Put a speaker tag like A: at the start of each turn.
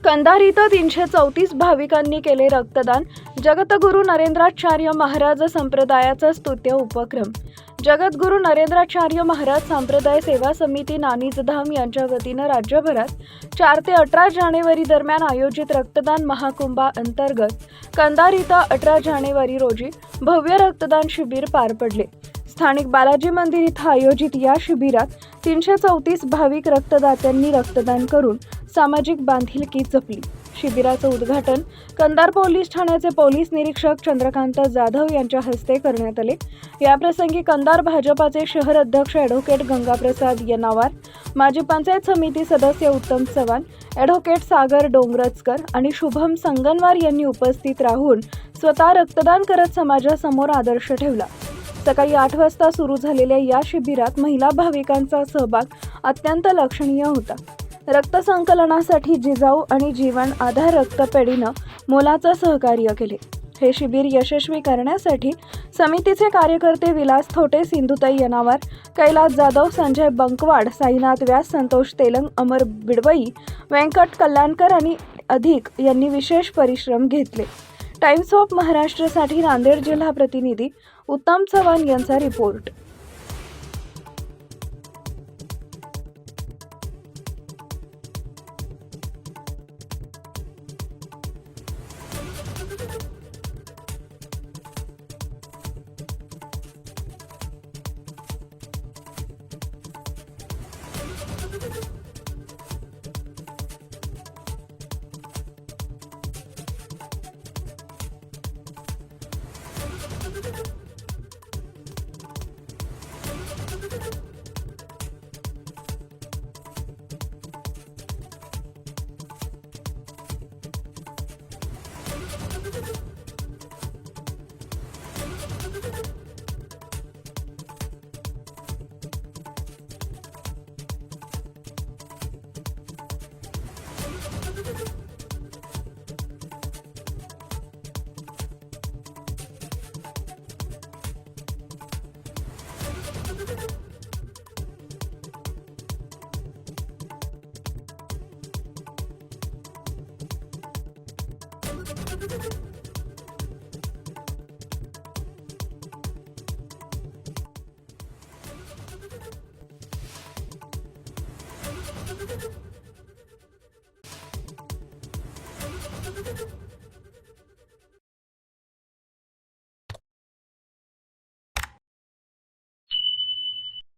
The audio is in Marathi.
A: कंधार इथं 334 भाविकांनी केले रक्तदान. जगद्गुरू नरेंद्राचार्य महाराज संप्रदायाचा स्तुत्य उपक्रम. जगद्गुरू नरेंद्राचार्य महाराज संप्रदाय सेवा समिती नानीजधाम यांच्या वतीनं राज्यभरात 4 ते 18 जानेवारी दरम्यान आयोजित रक्तदान महाकुंभा अंतर्गत कंधार इथं 18 जानेवारी रोजी भव्य रक्तदान शिबिर पार पडले. स्थानिक बालाजी मंदिर इथं आयोजित या शिबिरात 334 भाविक रक्तदात्यांनी रक्तदान करून सामाजिक बांधिलकी जपली. शिबिराचं उद्घाटन कंधार पोलीस ठाण्याचे पोलीस निरीक्षक चंद्रकांत जाधव यांच्या हस्ते करण्यात आले. याप्रसंगी कंधार भाजपाचे शहर अध्यक्ष ॲडव्होकेट गंगाप्रसाद यनावार, माजी पंचायत समिती सदस्य उत्तम चव्हाण, ॲडव्होकेट सागर डोंगरचकर आणि शुभम संगनवार यांनी उपस्थित राहून स्वतः रक्तदान करत समाजासमोर आदर्श ठेवला. सकाळी 8 वाजता सुरू झालेल्या या शिबिरात महिला भाविकांचा सहभाग अत्यंत लक्षणीय होता. रक्त संकलनासाठी जिजाऊ आणि जीवन आधार रक्तपेढीनं मोलाचं सहकार्य केले. हे शिबिर यशस्वी करण्यासाठी समितीचे कार्यकर्ते विलास थोटे, सिंधुताई यनावार, कैलास जाधव, संजय बंकवाड, साईनाथ व्यास, संतोष तेलंग, अमर बिडवई, व्यंकट कल्याणकर आणि अधिक यांनी विशेष परिश्रम घेतले. टाइम्स ऑफ महाराष्ट्रसाठी नांदेड जिल्हा प्रतिनिधी उत्तम चव्हाण यांचा रिपोर्ट.
B: you